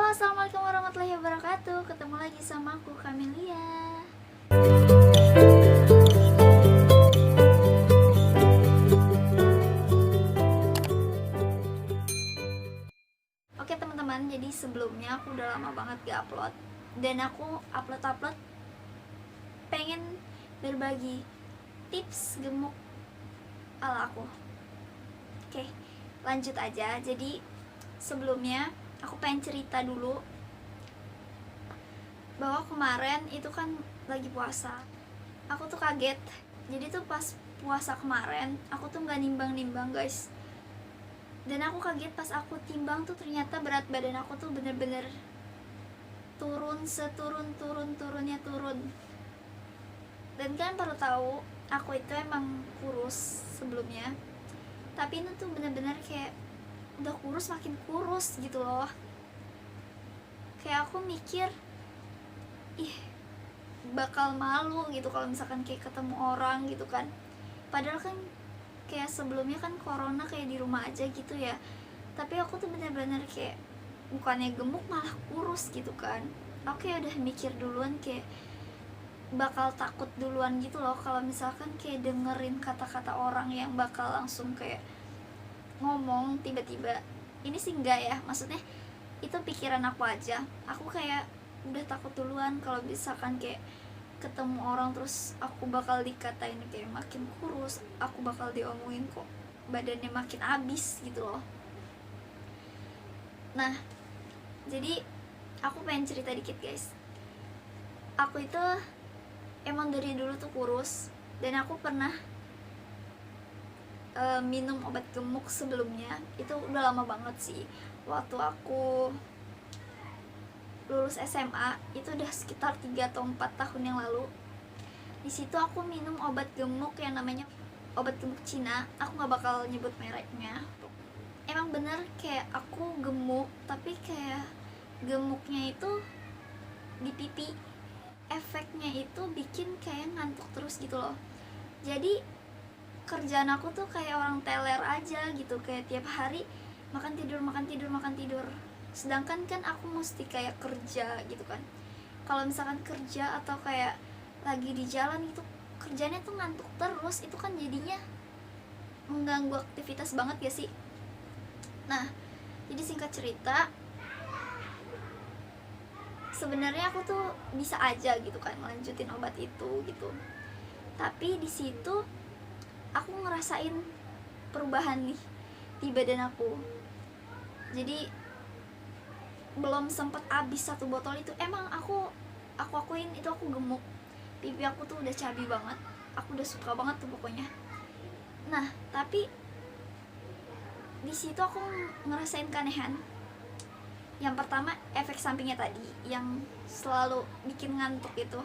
Halo, assalamualaikum warahmatullahi wabarakatuh. Ketemu lagi sama aku, Kamelia. Oke teman-teman, jadi sebelumnya aku udah lama banget gak upload. Dan aku upload pengen berbagi tips gemuk ala aku. Oke, lanjut aja. Jadi sebelumnya aku pengen cerita dulu bahwa kemarin itu kan lagi puasa. Aku tuh kaget. Jadi tuh pas puasa kemarin aku tuh nggak nimbang guys. Dan aku kaget pas aku timbang tuh ternyata berat badan aku tuh bener-bener turun, turunnya. Dan kan baru tahu aku itu emang kurus sebelumnya. Tapi itu tuh bener-bener kayak udah kurus makin kurus gitu loh. Kayak aku mikir, ih bakal malu gitu kalau misalkan kayak ketemu orang gitu kan. Padahal kan kayak sebelumnya kan corona kayak di rumah aja gitu ya. Tapi aku tuh bener-bener kayak bukannya gemuk malah kurus gitu kan. Aku kayak udah mikir duluan, kayak bakal takut duluan gitu loh kalau misalkan kayak dengerin kata-kata orang yang bakal langsung kayak ngomong tiba-tiba. Ini sih enggak ya, maksudnya itu pikiran aku aja. Aku kayak udah takut duluan kalau misalkan kayak ketemu orang terus aku bakal dikatain kayak makin kurus, aku bakal diomongin kok badannya makin abis gitu loh. Nah, jadi aku pengen cerita dikit guys. Aku itu emang dari dulu tuh kurus, dan aku pernah minum obat gemuk sebelumnya. Itu udah lama banget sih, waktu aku lulus SMA. Itu udah sekitar 3 atau 4 tahun yang lalu. Di situ aku minum obat gemuk yang namanya obat gemuk Cina. Aku nggak bakal nyebut mereknya. Emang bener kayak aku gemuk, tapi kayak gemuknya itu di pipi. Efeknya itu bikin kayak ngantuk terus gitu loh. Jadi kerjaan aku tuh kayak orang teler aja gitu, kayak tiap hari makan tidur. Sedangkan kan aku mesti kayak kerja gitu kan. Kalau misalkan kerja atau kayak lagi di jalan itu kerjanya tuh ngantuk terus, itu kan jadinya mengganggu aktivitas banget ya sih. Nah, jadi singkat cerita, sebenarnya aku tuh bisa aja gitu kan melanjutin obat itu gitu. Tapi di situ aku ngerasain perubahan nih di badan aku. Jadi belum sempet habis 1 botol itu, emang aku akuin itu aku gemuk. Pipi aku tuh udah cabi banget. Aku udah suka banget tuh pokoknya. Nah, tapi di situ aku ngerasain keanehan. Yang pertama, efek sampingnya tadi yang selalu bikin ngantuk itu.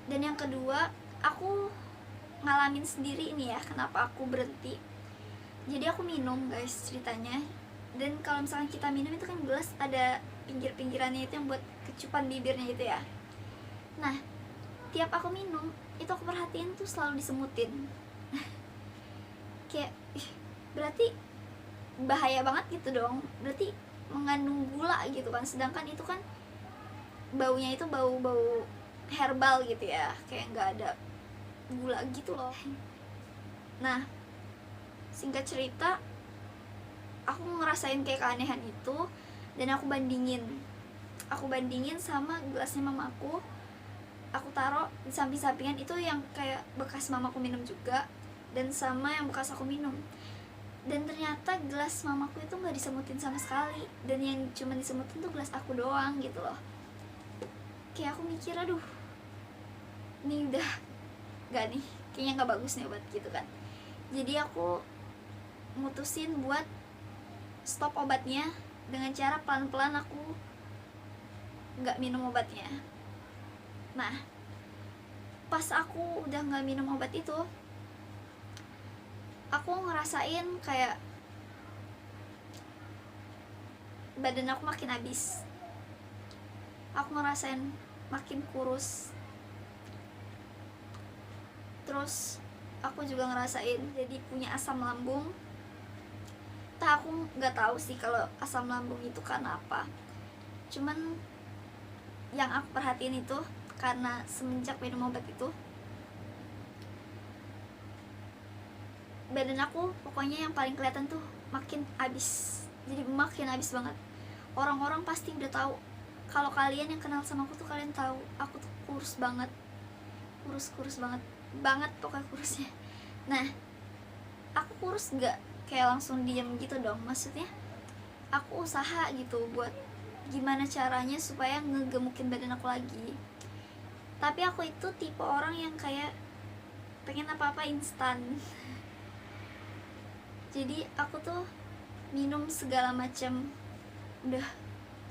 Dan yang kedua, aku ngalamin sendiri ini ya kenapa aku berhenti. Jadi aku minum guys ceritanya. Dan kalau misalkan kita minum itu kan gelas ada pinggir-pinggirannya itu yang buat kecupan bibirnya gitu ya. Nah, tiap aku minum itu aku perhatiin tuh selalu disemutin. Kayak berarti bahaya banget gitu dong. Berarti mengandung gula gitu kan. Sedangkan itu kan baunya itu bau-bau herbal gitu ya, kayak nggak ada gula gitu loh. Nah, singkat cerita, aku ngerasain kayak keanehan itu. Dan aku bandingin sama gelasnya mamaku. Aku taruh di samping-sampingan, itu yang kayak bekas mamaku minum juga dan sama yang bekas aku minum. Dan ternyata gelas mamaku itu nggak disemutin sama sekali, dan yang cuma disemutin tuh gelas aku doang gitu loh. Kayak aku mikir, aduh ini udah gak nih, kayaknya gak bagus nih obat gitu kan. Jadi aku mutusin buat stop obatnya dengan cara pelan-pelan aku gak minum obatnya. Nah, pas aku udah gak minum obat itu, aku ngerasain kayak badan aku makin habis. Aku ngerasain makin kurus. Terus aku juga ngerasain jadi punya asam lambung. aku nggak tahu sih kalau asam lambung itu karena apa. Cuman yang aku perhatiin itu karena semenjak minum obat itu, badan aku pokoknya yang paling kelihatan tuh makin habis, jadi makin habis banget. Orang-orang pasti udah tahu. Kalau kalian yang kenal sama aku tuh kalian tahu aku tuh kurus banget, kurus banget banget pokoknya kurusnya. Nah, aku kurus nggak kayak langsung diam gitu dong, maksudnya aku usaha gitu buat gimana caranya supaya ngegemukin badan aku lagi. Tapi aku itu tipe orang yang kayak pengen apa-apa instan. Jadi aku tuh minum segala macam, udah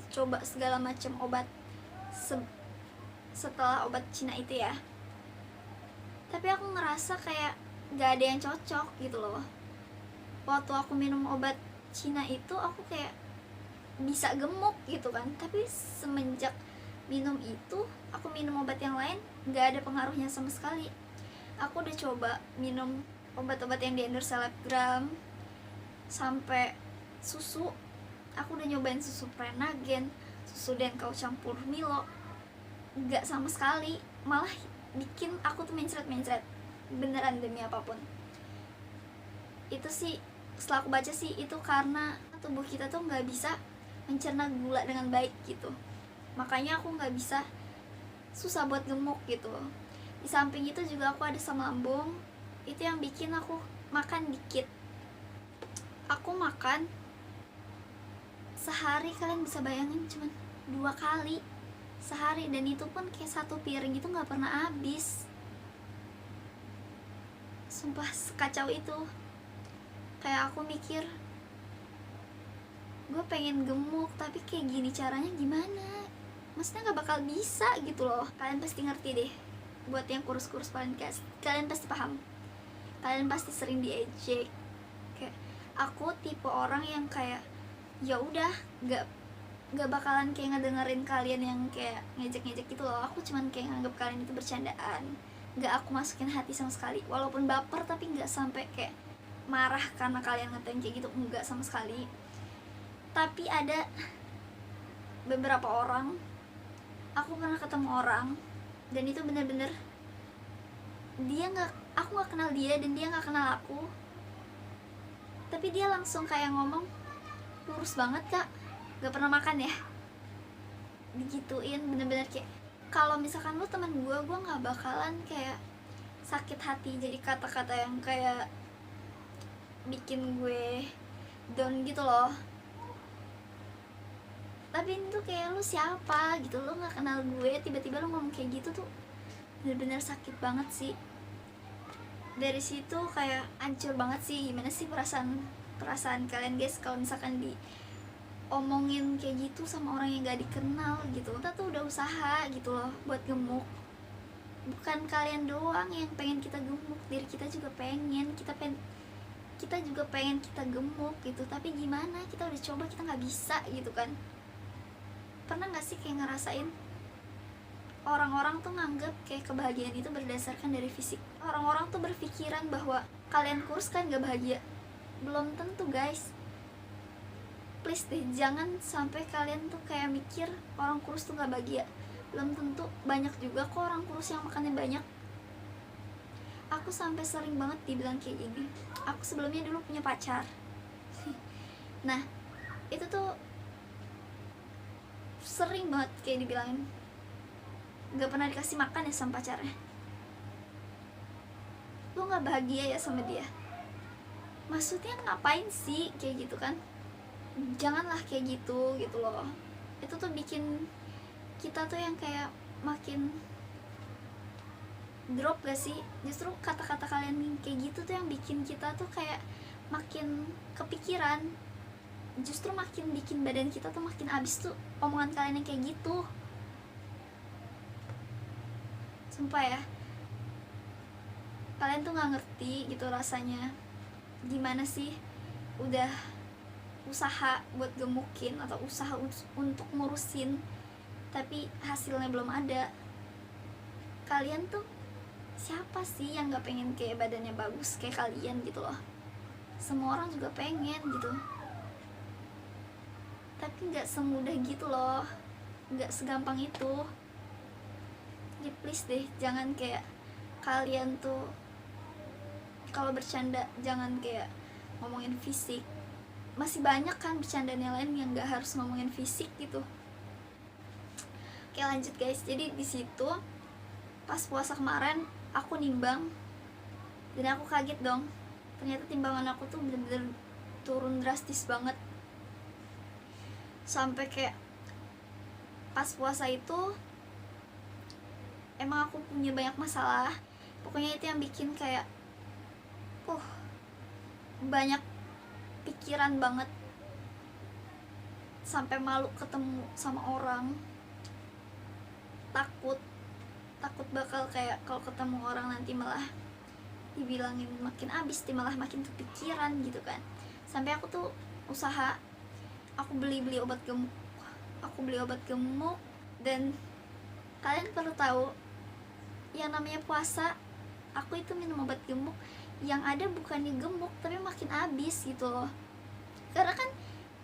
coba segala macam obat setelah obat Cina itu ya. Tapi aku ngerasa kayak gak ada yang cocok gitu loh. Waktu aku minum obat Cina itu aku kayak bisa gemuk gitu kan. Tapi semenjak minum itu, aku minum obat yang lain gak ada pengaruhnya sama sekali. Aku udah coba minum obat-obat yang di endorse selebgram, sampai susu. Aku udah nyobain susu Prenagen, susu Denkau campur Milo, gak sama sekali, malah bikin aku tuh mencret-mencret beneran demi apapun. Itu sih setelah aku baca sih itu karena tubuh kita tuh gak bisa mencerna gula dengan baik gitu, makanya aku gak bisa, susah buat gemuk gitu. Di samping itu juga aku ada asam lambung, itu yang bikin aku makan dikit. Aku makan sehari, kalian bisa bayangin, cuman 2 kali sehari, dan itu pun kayak 1 piring itu gak pernah habis. Sumpah sekacau itu. Kayak aku mikir, gue pengen gemuk tapi kayak gini caranya gimana, maksudnya gak bakal bisa gitu loh. Kalian pasti ngerti deh, buat yang kurus-kurus kalian pasti paham, kalian pasti sering diejek. Kayak aku tipe orang yang kayak ya udah gak bakalan kayak ngedengerin kalian yang kayak ngejek-ngejek gitu loh. Aku cuman kayak nganggep kalian itu bercandaan, gak aku masukin hati sama sekali. Walaupun baper tapi gak sampai kayak marah karena kalian ngatain kayak gitu, enggak sama sekali. Tapi ada beberapa orang, aku pernah ketemu orang, dan itu bener-bener aku gak kenal dia dan dia gak kenal aku, tapi dia langsung kayak ngomong, kurus banget kak, gak pernah makan ya, digituin. Bener-bener kayak kalau misalkan lu teman gue gak bakalan kayak sakit hati jadi kata-kata yang kayak bikin gue down gitu loh. Tapi ini tuh kayak lu siapa gitu, lu gak kenal gue, tiba-tiba lu ngomong kayak gitu tuh bener-bener sakit banget sih. Dari situ kayak hancur banget sih. Gimana sih perasaan kalian guys kalau misalkan diomongin kayak gitu sama orang yang gak dikenal gitu. Kita tuh udah usaha gitu loh buat gemuk, bukan kalian doang yang pengen kita gemuk, diri kita juga pengen, kita juga pengen kita gemuk gitu. Tapi gimana, kita udah coba kita nggak bisa gitu kan. Pernah nggak sih kayak ngerasain orang-orang tuh nganggep kayak kebahagiaan itu berdasarkan dari fisik. Orang-orang tuh berpikiran bahwa kalian kurus kan gak bahagia. Belum tentu guys, please deh jangan sampai kalian tuh kayak mikir orang kurus tuh gak bahagia. Belum tentu, banyak juga kok orang kurus yang makannya banyak. Aku sampai sering banget dibilang kayak gini. Aku sebelumnya dulu punya pacar. Nah itu tuh sering banget kayak dibilangin gak pernah dikasih makan ya sama pacarnya, lu gak bahagia ya sama dia. Maksudnya ngapain sih kayak gitu kan, janganlah kayak gitu gitu loh. Itu tuh bikin kita tuh yang kayak makin drop gak sih. Justru kata-kata kalian kayak gitu tuh yang bikin kita tuh kayak makin kepikiran, justru makin bikin badan kita tuh makin abis tuh omongan kalian yang kayak gitu. Sumpah ya, kalian tuh gak ngerti gitu rasanya gimana sih udah usaha buat gemukin atau usaha untuk ngurusin tapi hasilnya belum ada. Kalian tuh siapa sih yang gak pengen kayak badannya bagus kayak kalian gitu loh. Semua orang juga pengen gitu. tapi nggak semudah gitu loh, nggak segampang itu. Jadi please deh, jangan kayak kalian tuh kalau bercanda jangan kayak ngomongin fisik. Masih banyak kan bercandaan yang lain yang nggak harus ngomongin fisik gitu. Oke lanjut guys, jadi di situ pas puasa kemarin aku nimbang dan aku kaget dong, ternyata timbangan aku tuh bener-bener turun drastis banget. Sampai kayak pas puasa itu emang aku punya banyak masalah, pokoknya itu yang bikin kayak banyak pikiran banget, sampai malu ketemu sama orang, takut bakal kayak kalau ketemu orang nanti malah dibilangin makin abis, malah makin kepikiran gitu kan. Sampai aku tuh usaha, aku beli obat gemuk. Dan kalian perlu tahu, yang namanya puasa aku itu minum obat gemuk, yang ada bukannya gemuk tapi makin abis gitu loh. Karena kan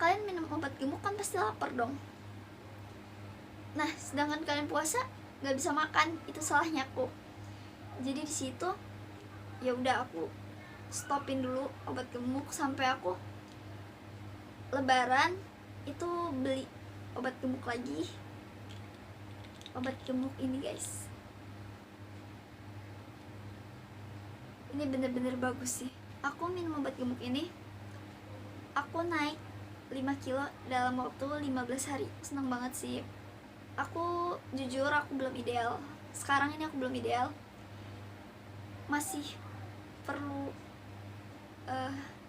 kalian minum obat gemuk kan pasti lapar dong. Nah sedangkan kalian puasa nggak bisa makan, itu salahnya aku. Jadi di situ ya udah aku stopin dulu obat gemuk sampai aku lebaran itu beli obat gemuk lagi. Obat gemuk ini guys, ini bener-bener bagus sih. Aku minum obat gemuk ini, aku naik 5 kilo dalam waktu 15 hari. Seneng banget sih. Aku jujur aku belum ideal. Sekarang ini aku belum ideal, masih perlu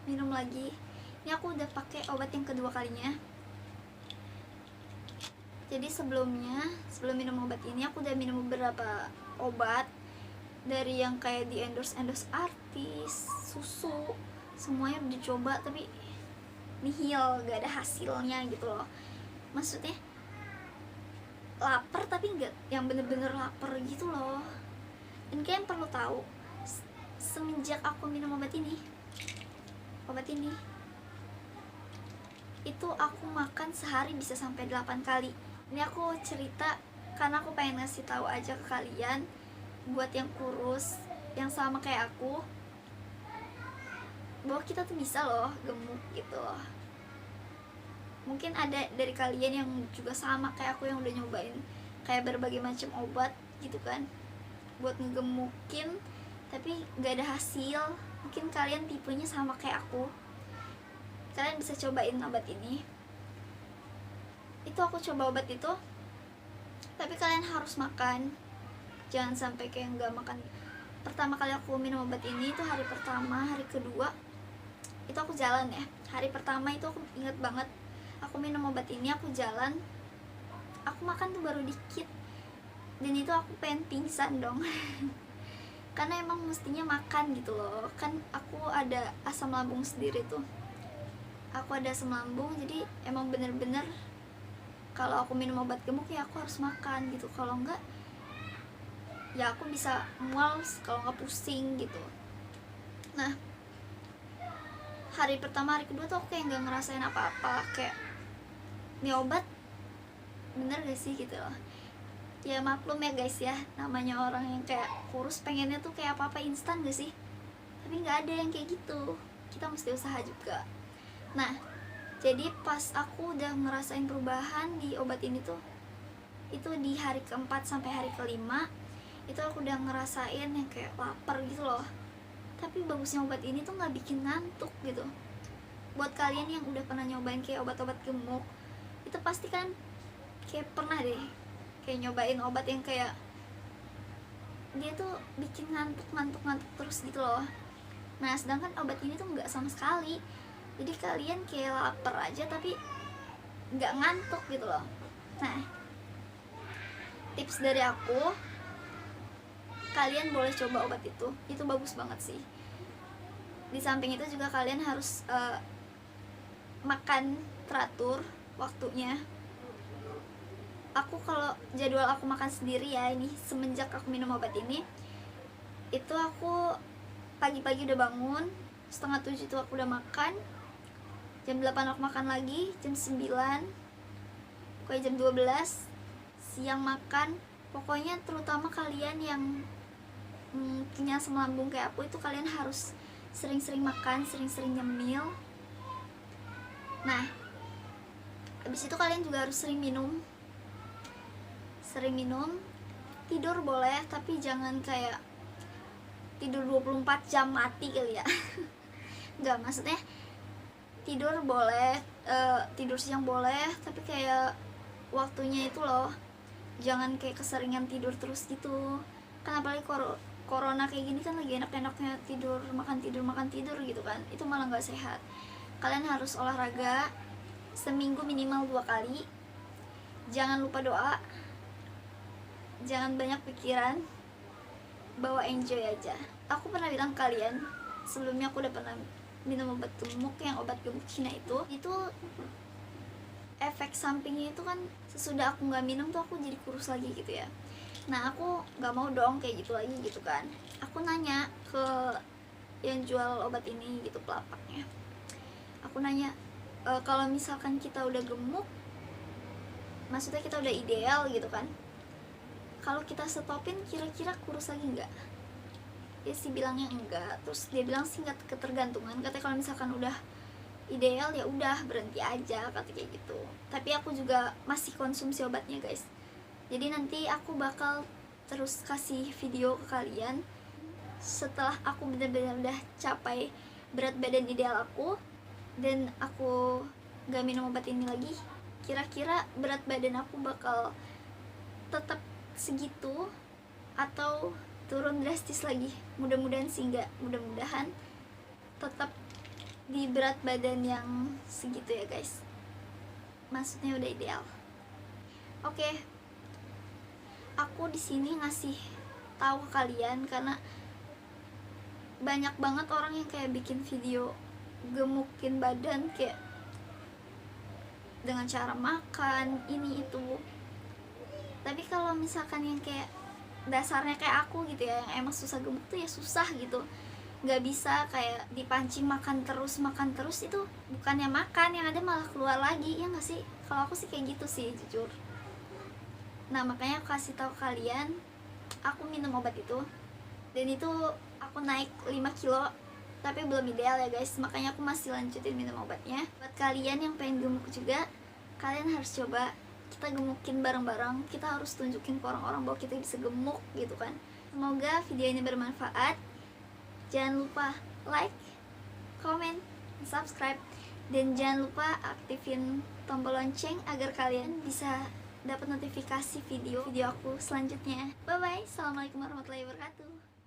minum lagi. Ini aku udah pakai obat yang kedua kalinya. Jadi sebelum minum obat ini aku udah minum beberapa obat, dari yang kayak di endorse artis, susu, semuanya udah dicoba tapi nihil, gak ada hasilnya gitu loh. Maksudnya lapar tapi nggak yang bener-bener lapar gitu loh. Dan kalian perlu tahu, semenjak aku minum obat ini itu aku makan sehari bisa sampai 8 kali. Ini aku cerita karena aku pengen ngasih tahu aja ke kalian, buat yang kurus yang sama kayak aku, bahwa kita tuh bisa loh gemuk gitu loh. Mungkin ada dari kalian yang juga sama kayak aku, yang udah nyobain kayak berbagai macam obat gitu kan buat ngegemukin tapi gak ada hasil. Mungkin kalian tipenya sama kayak aku, kalian bisa cobain obat ini. Itu aku coba obat itu, tapi kalian harus makan, jangan sampai kayak gak makan. Pertama kali aku minum obat ini itu hari pertama, hari kedua itu aku jalan ya. Hari pertama itu aku inget banget, aku minum obat ini, aku jalan, aku makan tuh baru dikit, dan itu aku pengen pingsan dong. Karena emang mestinya makan gitu loh, kan aku ada asam lambung sendiri tuh, aku ada asam lambung, jadi emang bener-bener kalau aku minum obat gemuk ya aku harus makan gitu, kalau enggak ya aku bisa mual, kalau enggak pusing gitu. Nah hari pertama, hari kedua tuh aku kayak nggak ngerasain apa-apa, kayak ini obat bener gak sih gitu loh. Ya maklum ya guys ya, namanya orang yang kayak kurus pengennya tuh kayak apa-apa instan gak sih, tapi nggak ada yang kayak gitu, kita mesti usaha juga. Nah jadi pas aku udah ngerasain perubahan di obat ini tuh, itu di hari keempat sampai hari kelima itu aku udah ngerasain yang kayak lapar gitu loh. Tapi bagusnya obat ini tuh nggak bikin ngantuk gitu. Buat kalian yang udah pernah nyobain kayak obat-obat gemuk, itu pasti kan kayak pernah deh kayak nyobain obat yang kayak dia tuh bikin ngantuk terus gitu loh. Nah sedangkan obat ini tuh nggak sama sekali, jadi kalian kayak lapar aja tapi nggak ngantuk gitu loh. Nah tips dari aku, kalian boleh coba obat itu bagus banget sih. Di samping itu juga kalian harus makan teratur waktunya. Aku kalau jadwal aku makan sendiri ya, ini semenjak aku minum obat ini, itu aku pagi-pagi udah bangun, 6:30 itu aku udah makan, jam 8 aku makan lagi, jam 9 pokoknya jam 12 siang makan. Pokoknya terutama kalian yang punya asam lambung kayak aku itu, kalian harus sering-sering makan, sering-sering nyemil. Nah, habis itu kalian juga harus sering minum. Tidur boleh, tapi jangan kayak tidur 24 jam mati kali ya. Enggak, maksudnya tidur boleh, tidur siang boleh, tapi kayak waktunya itu loh. Jangan kayak keseringan tidur terus gitu. Kan apalagi corona kayak gini kan lagi enak-enaknya tidur makan tidur gitu kan. Itu malah nggak sehat. Kalian harus olahraga seminggu minimal 2 kali. Jangan lupa doa. Jangan banyak pikiran. Bawa enjoy aja. Aku pernah bilang ke kalian, sebelumnya aku udah pernah minum obat gemuk, yang obat gemuk Cina itu efek sampingnya itu kan sesudah aku nggak minum tuh aku jadi kurus lagi gitu ya. Nah, aku nggak mau dong kayak gitu lagi gitu kan. Aku nanya ke yang jual obat ini gitu, pelapaknya. Aku nanya, kalau misalkan kita udah gemuk, maksudnya kita udah ideal gitu kan, kalau kita stopin kira-kira kurus lagi nggak? Dia sih bilangnya enggak. Terus dia bilang sih nggak ketergantungan, katanya kalau misalkan udah ideal ya udah berhenti aja, kata kayak gitu. Tapi aku juga masih konsumsi obatnya guys. Jadi nanti aku bakal terus kasih video ke kalian setelah aku benar-benar udah capai berat badan ideal aku dan aku gak minum obat ini lagi. Kira-kira berat badan aku bakal tetap segitu atau turun drastis lagi. Mudah-mudahan sih enggak, mudah-mudahan tetap di berat badan yang segitu ya guys. Maksudnya udah ideal. Oke. Aku di sini ngasih tahu ke kalian karena banyak banget orang yang kayak bikin video gemukin badan kayak dengan cara makan ini itu. Tapi kalau misalkan yang kayak dasarnya kayak aku gitu ya, yang emang susah gemuk tuh ya susah gitu. Nggak bisa kayak dipancing makan terus, itu bukannya makan, yang ada malah keluar lagi, ya nggak sih? Kalau aku sih kayak gitu sih jujur. Nah, makanya aku kasih tahu kalian, aku minum obat itu dan itu aku naik 5 kilo, tapi belum ideal ya guys, makanya aku masih lanjutin minum obatnya. Buat kalian yang pengen gemuk juga, kalian harus coba. Kita gemukin bareng-bareng, kita harus tunjukin ke orang-orang bahwa kita bisa gemuk gitu kan. Semoga video ini bermanfaat. Jangan lupa like, comment, subscribe, dan jangan lupa aktifin tombol lonceng agar kalian bisa dapat notifikasi video aku selanjutnya. Bye bye. Assalamualaikum warahmatullahi wabarakatuh.